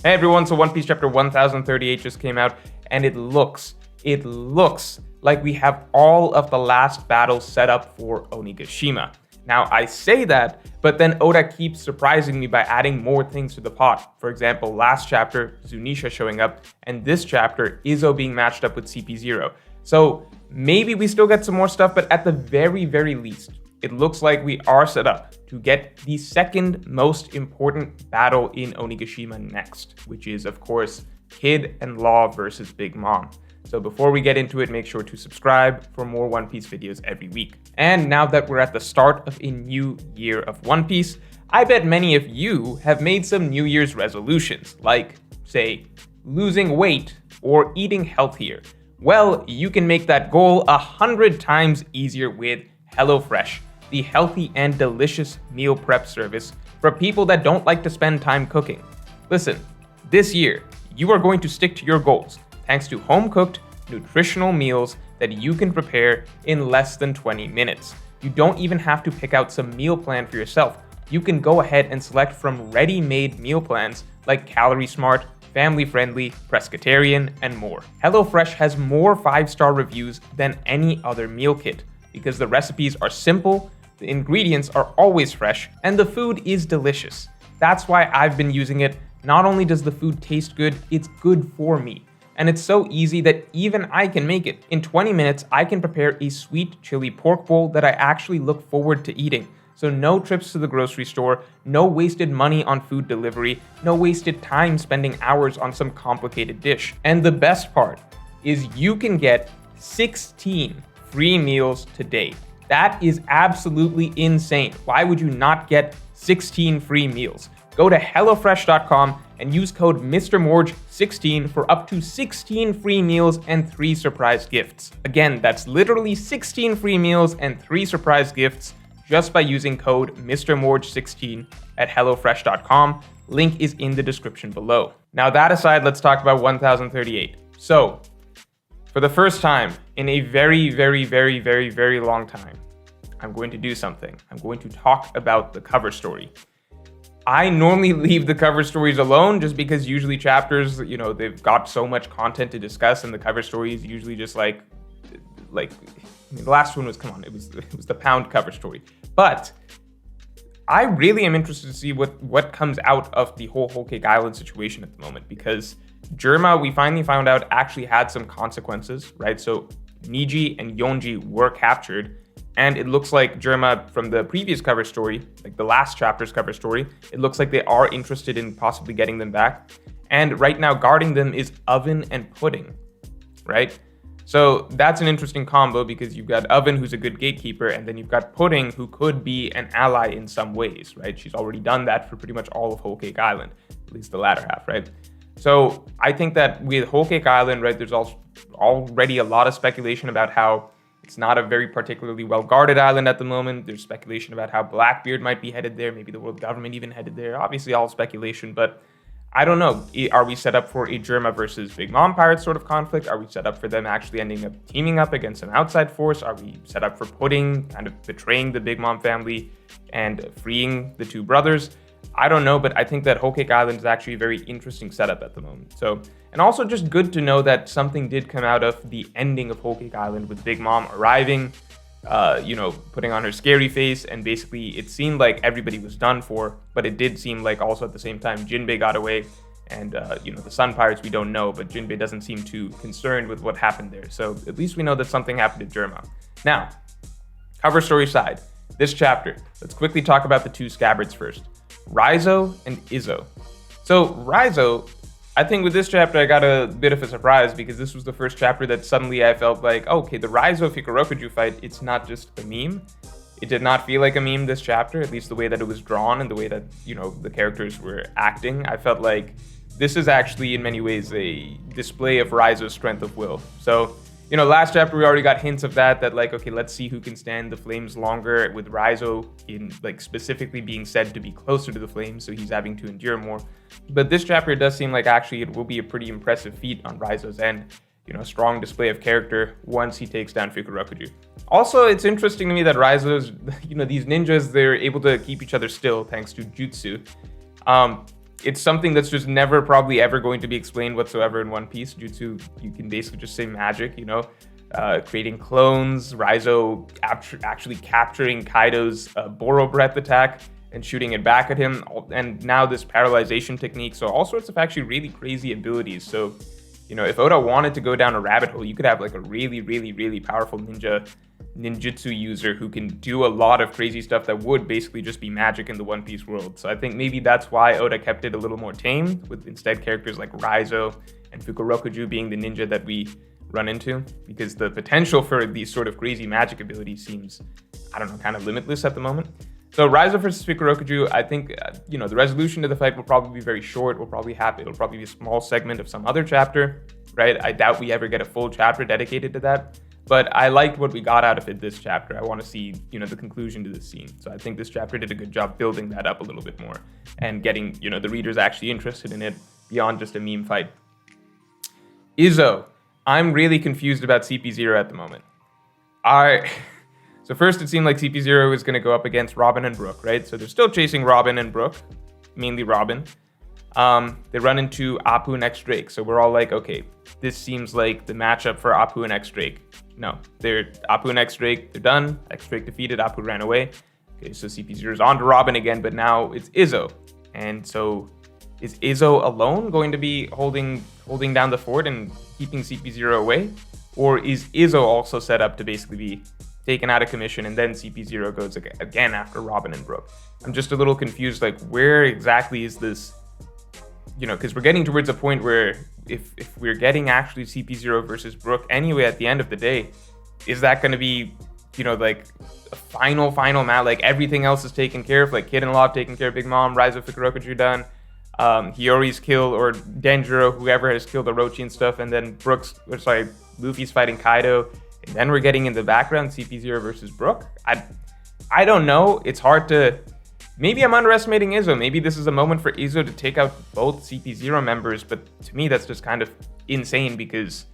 Hey everyone, so One Piece chapter 1038 just came out, and it looks like we have all of the last battles set up for Onigashima. Now, I say that, but then Oda keeps surprising me by adding more things to the pot. For example, last chapter, Zunisha showing up, and this chapter, Izzo being matched up with CP0. So maybe we still get some more stuff, but at the very least, it looks like we are set up to get the second most important battle in Onigashima next, which is, of course, Kid and Law versus Big Mom. So before we get into it, make sure to subscribe for more One Piece videos every week. And now that we're at the start of a new year of One Piece, I bet many of you have made some New Year's resolutions, like, say, losing weight or eating healthier. Well, you can make that goal 100 times easier with HelloFresh, the healthy and delicious meal prep service for people that don't like to spend time cooking. Listen, this year, you are going to stick to your goals thanks to home-cooked, nutritional meals that you can prepare in less than 20 minutes. You don't even have to pick out some meal plan for yourself. You can go ahead and select from ready-made meal plans like Calorie Smart, Family Friendly, Pescatarian, and more. HelloFresh has more 5-star reviews than any other meal kit because the recipes are simple, the ingredients are always fresh, and the food is delicious. That's why I've been using it. Not only does the food taste good, it's good for me. And it's so easy that even I can make it. In 20 minutes, I can prepare a sweet chili pork bowl that I actually look forward to eating. So no trips to the grocery store, no wasted money on food delivery, no wasted time spending hours on some complicated dish. And the best part is you can get 16 free meals today. That is absolutely insane. Why would you not get 16 free meals? Go to HelloFresh.com and use code MrMorge16 for up to 16 free meals and 3 surprise gifts. Again, that's literally 16 free meals and 3 surprise gifts just by using code MrMorge16 at HelloFresh.com. Link is in the description below. Now that aside, let's talk about 1038. So, for the first time in a very long time, I'm going to do something. I'm going to talk about the cover story. I normally leave the cover stories alone just because usually chapters, they've got so much content to discuss, and the cover story is usually just like the last one was, it was the Pound cover story. But I really am interested to see what comes out of the whole Whole Cake Island situation at the moment, because Germa, we finally found out, actually had some consequences, right? So Niji and Yonji were captured, and it looks like Germa, from the previous cover story, like the last chapter's cover story, it looks like they are interested in possibly getting them back. And right now, guarding them is Oven and Pudding, right? So that's an interesting combo because you've got Oven, who's a good gatekeeper, and then you've got Pudding, who could be an ally in some ways, right? She's already done that for pretty much all of Whole Cake Island, at least the latter half, right? So I think that with Whole Cake Island, right, there's already a lot of speculation about how it's not a very particularly well-guarded island at the moment. There's speculation about how Blackbeard might be headed there, maybe the world government even headed there. Obviously all speculation, but I don't know. Are we set up for a Germa versus Big Mom Pirates sort of conflict? Are we set up for them actually ending up teaming up against an outside force? Are we set up for Pudding kind of betraying the Big Mom family and freeing the two brothers? I don't know, but I think that Whole Cake Island is actually a very interesting setup at the moment. So, and also just good to know that something did come out of the ending of Whole Cake Island with Big Mom arriving, putting on her scary face, and basically it seemed like everybody was done for, but it did seem like also at the same time Jinbei got away, and the Sun Pirates we don't know, but Jinbei doesn't seem too concerned with what happened there. So at least we know that something happened to Germa. Now, cover story side, this chapter, let's quickly talk about the two scabbards first. Raizo and Izzo. So Raizo, I think with this chapter I got a bit of a surprise because this was the first chapter that suddenly I felt like, okay, the Raizo Fukurokuju fight, it's not just a meme. It did not feel like a meme this chapter, at least the way that it was drawn and the way that, the characters were acting. I felt like this is actually in many ways a display of Raizo's strength of will. So, last chapter we already got hints of that like, okay, let's see who can stand the flames longer, with Raizo in specifically being said to be closer to the flames, so he's having to endure more. But this chapter, it does seem like actually it will be a pretty impressive feat on Raizo's end. Strong display of character once he takes down Fukurokuju. Also, it's interesting to me that Raizo's, these ninjas, they're able to keep each other still thanks to jutsu. it's something that's just never probably ever going to be explained whatsoever in One Piece due to you can basically just say magic, creating clones, Raizo actually capturing Kaido's Boro Breath attack and shooting it back at him, and now this paralyzation technique. So all sorts of actually really crazy abilities. So, if Oda wanted to go down a rabbit hole, you could have like a really, really, really powerful ninjutsu user who can do a lot of crazy stuff that would basically just be magic in the One Piece world. So I think maybe that's why Oda kept it a little more tame, with instead characters like Raizo and Fukurokuju being the ninja that we run into, because the potential for these sort of crazy magic abilities seems, kind of limitless at the moment. So Raizo versus Fukurokuju, I think, the resolution to the fight will probably be very short. It'll probably be a small segment of some other chapter, right? I doubt we ever get a full chapter dedicated to that. But I liked what we got out of it this chapter. I want to see, the conclusion to this scene. So I think this chapter did a good job building that up a little bit more and getting, the readers actually interested in it beyond just a meme fight. Izzo. I'm really confused about CP0 at the moment. So first it seemed like CP0 was going to go up against Robin and Brook, right? So they're still chasing Robin and Brook, mainly Robin. They run into Appu and X-Drake. So we're all like, okay, this seems like the matchup for Appu and X-Drake. No, they're Appu and X-Drake, they're done. X-Drake defeated, Appu ran away. Okay, so CP0 is on to Robin again, but now it's Izzo. And so is Izzo alone going to be holding down the fort and keeping CP0 away? Or is Izzo also set up to basically be taken out of commission, and then CP0 goes again after Robin and Brook? I'm just a little confused, like, where exactly is this, because we're getting towards a point where if we're getting actually CP0 versus Brook anyway at the end of the day, is that going to be, like a final match? Like, everything else is taken care of, like Kid and Law taken care of, Big Mom, Raizo, Fukurokuju done, Hiyori's killed, or Denjiro, whoever has killed Orochi and stuff, and then Luffy's fighting Kaido, and then we're getting in the background CP0 versus Brook. I don't know. It's hard to. Maybe I'm underestimating Izzo. Maybe this is a moment for Izzo to take out both CP0 members, but to me that's just kind of insane because,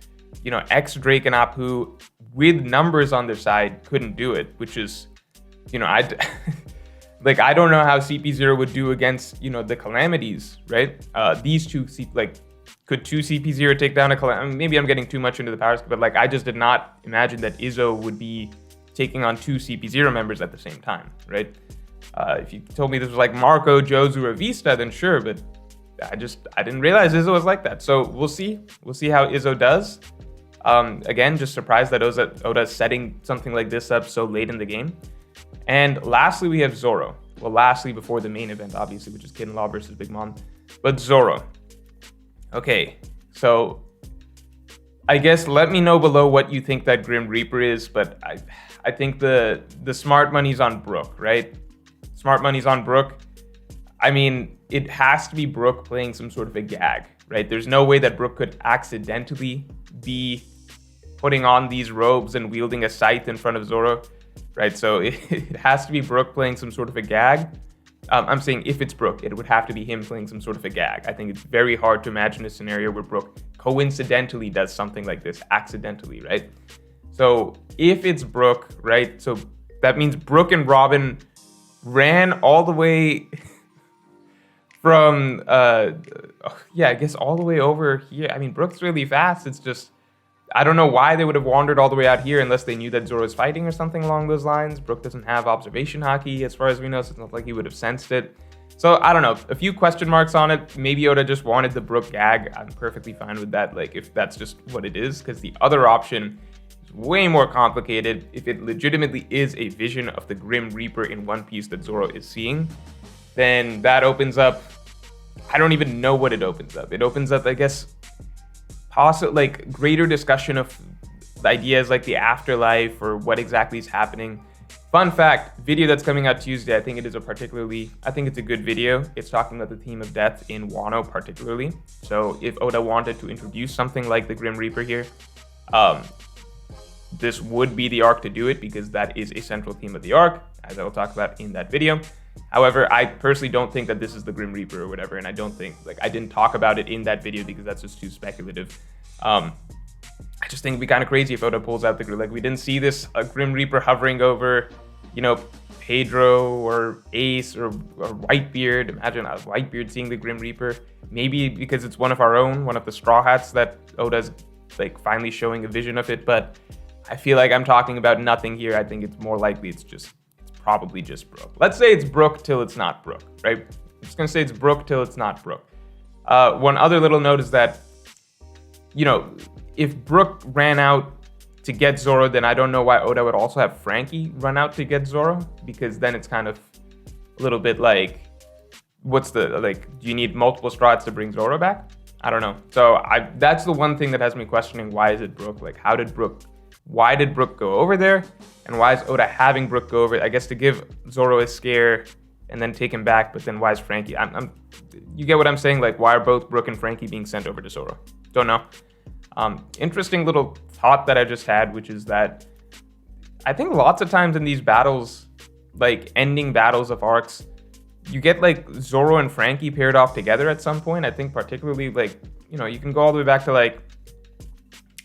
X-Drake and Appu with numbers on their side couldn't do it, which is, I don't know how CP0 would do against, the Calamities, right? These two, could two CP0 take down a Calamity? Maybe I'm getting too much into the powers, but I just did not imagine that Izzo would be taking on two CP0 members at the same time, right? If you told me this was like Marco, Jozu, or Vista, then sure, but I didn't realize Izzo was like that. So we'll see. We'll see how Izzo does. Again, just surprised that Oda's setting something like this up so late in the game. And lastly, we have Zoro. Well, lastly, before the main event, obviously, which is Kid and Law versus Big Mom. But Zoro. Okay, so I guess let me know below what you think that Grim Reaper is, but I think the smart money's on Brook, right? Smart money's on Brook. I mean, it has to be Brook playing some sort of a gag, right? There's no way that Brook could accidentally be putting on these robes and wielding a scythe in front of Zoro, right? So it has to be Brook playing some sort of a gag. I'm saying if it's Brook, it would have to be him playing some sort of a gag. I think it's very hard to imagine a scenario where Brook coincidentally does something like this, accidentally, right? So if it's Brook, right? So that means Brook and Robin ran all the way from, I guess all the way over here. I mean, Brook's really fast. It's just, I don't know why they would have wandered all the way out here unless they knew that Zoro's fighting or something along those lines. Brook doesn't have observation haki as far as we know, so it's not like he would have sensed it. So I don't know, a few question marks on it. Maybe Oda just wanted the Brook gag. I'm perfectly fine with that, like if that's just what it is, because the other option way more complicated. If it legitimately is a vision of the Grim Reaper in One Piece that Zoro is seeing, then that opens up, I don't even know what it opens up. It opens up, I guess, greater discussion of ideas like the afterlife or what exactly is happening. Fun fact, video that's coming out Tuesday, I think it's a good video. It's talking about the theme of death in Wano particularly. So if Oda wanted to introduce something like the Grim Reaper here, this would be the arc to do it because that is a central theme of the arc, as I will talk about in that video. However, I personally don't think that this is the Grim Reaper or whatever, and I don't think, I didn't talk about it in that video because that's just too speculative. I just think it'd be kind of crazy if Oda pulls out we didn't see this Grim Reaper hovering over, Pedro or Ace or Whitebeard. Imagine a Whitebeard seeing the Grim Reaper. Maybe because it's one of our own, one of the Straw Hats that Oda's like finally showing a vision of it. But I feel like I'm talking about nothing here. I think it's more likely it's probably just Brook. Let's say it's Brook till it's not Brook, right? I'm just gonna say it's Brook till it's not Brook. One other little note is that, you know, if Brook ran out to get Zoro, then I don't know why Oda would also have Franky run out to get Zoro, because then it's kind of a little bit like, do you need multiple Straw Hats to bring Zoro back? I don't know. So that's the one thing that has me questioning, why is it Brook? Like, why did Brook go over there? And why is Oda having Brook go over? I guess to give Zoro a scare and then take him back, but then why is Franky? You get what I'm saying? Like, why are both Brook and Franky being sent over to Zoro? Don't know. Interesting little thought that I just had, which is that I think lots of times in these battles, like ending battles of arcs, you get like Zoro and Franky paired off together at some point. I think particularly like, you know, you can go all the way back to like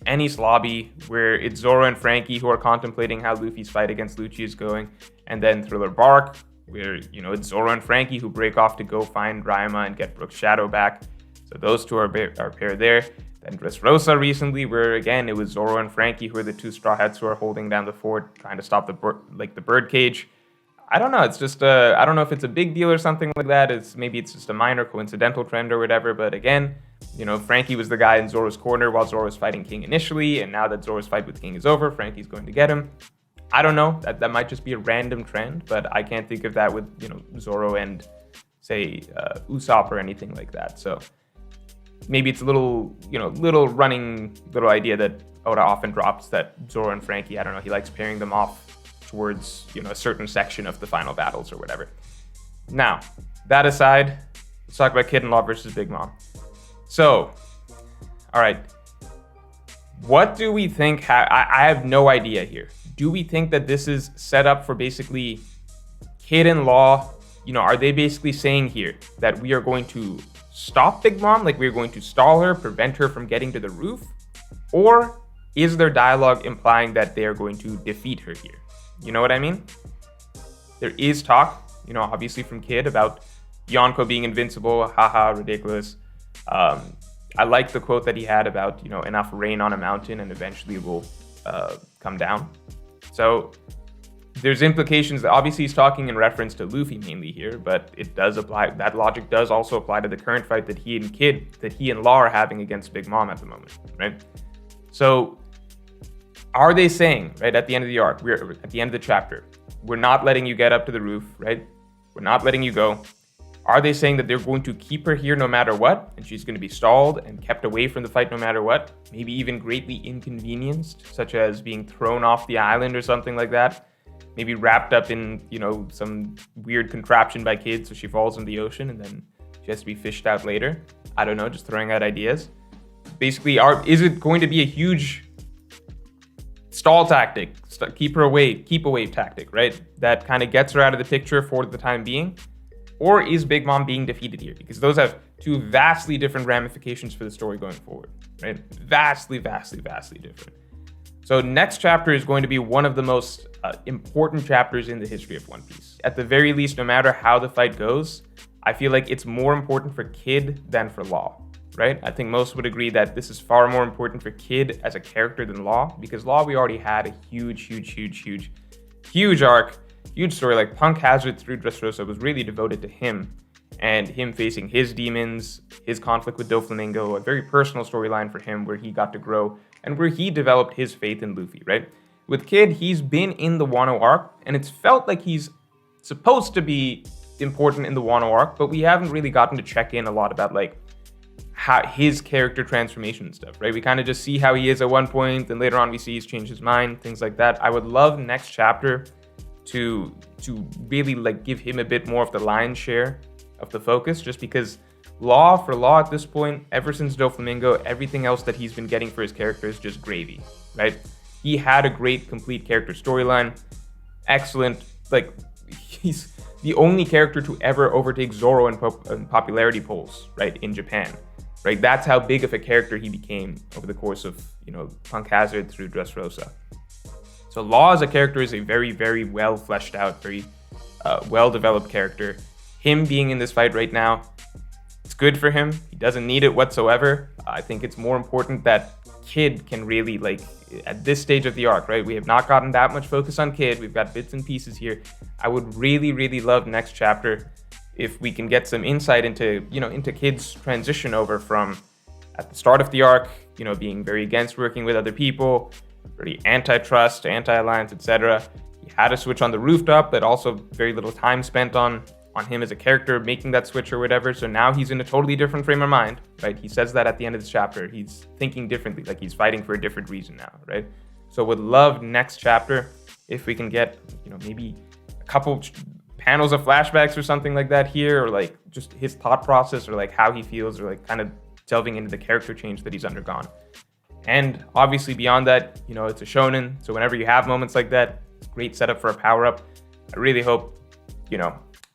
Enies Lobby, where it's Zoro and Franky who are contemplating how Luffy's fight against Lucci is going, and then Thriller Bark, where, you know, it's Zoro and Franky who break off to go find Raima and get Brook's shadow back. So those two are paired there. Then Dressrosa recently, where again it was Zoro and Franky who are the two Straw Hats who are holding down the fort, trying to stop the bird cage. I don't know. It's just I don't know if it's a big deal or something like that. Maybe it's just a minor coincidental trend or whatever. But again, you know, Franky was the guy in Zoro's corner while Zoro was fighting King initially, and now that Zoro's fight with King is over, Franky's going to get him. I don't know. That might just be a random trend, but I can't think of that with, you know, Zoro and say Usopp or anything like that. So maybe it's a little running idea that Oda often drops, that Zoro and Franky, I don't know, he likes pairing them off towards, you know, a certain section of the final battles or whatever. Now, that aside, let's talk about Kid in Law versus Big Mom. So, all right, what do we think? I have no idea here. Do we think that this is set up for basically Kid in Law? You know, are they basically saying here that we are going to stop Big Mom, like we're going to stall her, prevent her from getting to the roof? Or is there dialogue implying that they are going to defeat her here? You know what I mean? There is talk, you know, obviously from Kid about Yonko being invincible, haha, ridiculous. I like the quote that he had about, you know, enough rain on a mountain and eventually it will come down. So there's implications. Obviously he's talking in reference to Luffy mainly here, but it does apply. That logic does also apply to the current fight that he and Law are having against Big Mom at the moment, right? So are they saying, right, at the end of the arc, we're at the end of the chapter, we're not letting you get up to the roof, right? We're not letting you go. Are they saying that they're going to keep her here no matter what, and she's going to be stalled and kept away from the fight no matter what? Maybe even greatly inconvenienced, such as being thrown off the island or something like that. Maybe wrapped up in, you know, some weird contraption by Kid, so she falls in the ocean and then she has to be fished out later. I don't know, just throwing out ideas. Basically, is it going to be a huge stall tactic, keep away tactic, right? That kind of gets her out of the picture for the time being? Or is Big Mom being defeated here? Because those have two vastly different ramifications for the story going forward, right? Vastly, vastly, vastly different. So next chapter is going to be one of the most important chapters in the history of One Piece. At the very least, no matter how the fight goes, I feel like it's more important for Kid than for Law, right? I think most would agree that this is far more important for Kid as a character than Law, because Law, we already had a huge arc, huge story. Like Punk Hazard through Dressrosa was really devoted to him and him facing his demons, his conflict with Doflamingo, a very personal storyline for him where he got to grow and where he developed his faith in Luffy, right? With Kid, he's been in the Wano arc, and it's felt like he's supposed to be important in the Wano arc, but we haven't really gotten to check in a lot about like how his character transformation and stuff, right? We kind of just see how he is at one point, and later on we see he's changed his mind, things like that. I would love next chapter to really like give him a bit more of the lion's share of the focus, just because Law at this point, ever since Doflamingo, everything else that he's been getting for his character is just gravy, right? He had a great complete character storyline, excellent, like he's the only character to ever overtake Zoro in popularity polls, right, in Japan, right? That's how big of a character he became over the course of, you know, Punk Hazard through Dressrosa. So Law as a character is a very, very well fleshed out, very well-developed character. Him being in this fight right now, it's good for him. He doesn't need it whatsoever. I think it's more important that Kid can really, like, at this stage of the arc, right? We have not gotten that much focus on Kid. We've got bits and pieces here. I would really, really love next chapter if we can get some insight into, into Kid's transition over from at the start of the arc, being very against working with other people, very antitrust, anti-alliance, etc. He had a switch on the rooftop, but also very little time spent on him as a character making that switch or whatever. So now he's in a totally different frame of mind, right? He says that at the end of this chapter. He's thinking differently, like he's fighting for a different reason now, right? So would love next chapter if we can get, maybe a couple panels of flashbacks or something like that here, or like just his thought process, or like how he feels, or like kind of delving into the character change that he's undergone. And obviously beyond that, it's a shonen, so whenever you have moments like that, it's a great setup for a power-up. I really hope,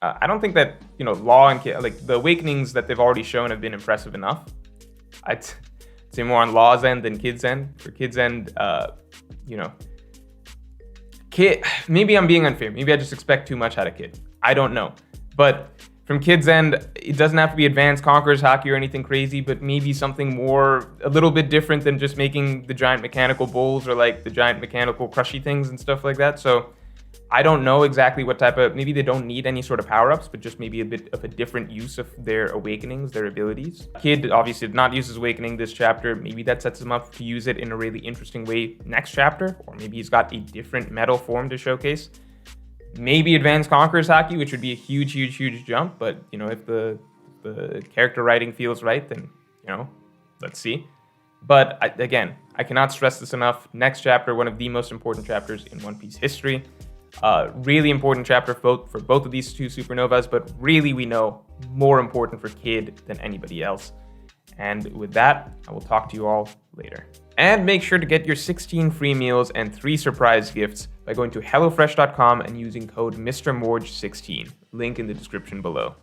I don't think that, Law and like the awakenings that they've already shown have been impressive enough. I'd say more on Law's end than Kid's end. For Kid's end, Kid, maybe I'm being unfair. Maybe I just expect too much out of Kid. I don't know. But from Kid's end, it doesn't have to be Advanced Conquerors Haki or anything crazy, but maybe something more, a little bit different than just making the giant mechanical bowls or like the giant mechanical crushy things and stuff like that. So I don't know exactly what type of, maybe they don't need any sort of power-ups, but just maybe a bit of a different use of their awakenings, their abilities. Kid obviously did not use his awakening this chapter. Maybe that sets him up to use it in a really interesting way next chapter, or maybe he's got a different metal form to showcase. Maybe Advanced Conquerors Haki, which would be a huge, huge, huge jump, but, if the character writing feels right, then, let's see. But, again, I cannot stress this enough. Next chapter, one of the most important chapters in One Piece history. Really important chapter for both of these two supernovas, but really we know more important for Kid than anybody else. And with that, I will talk to you all later. And make sure to get your 16 free meals and 3 surprise gifts by going to HelloFresh.com and using code MrMorge16. Link in the description below.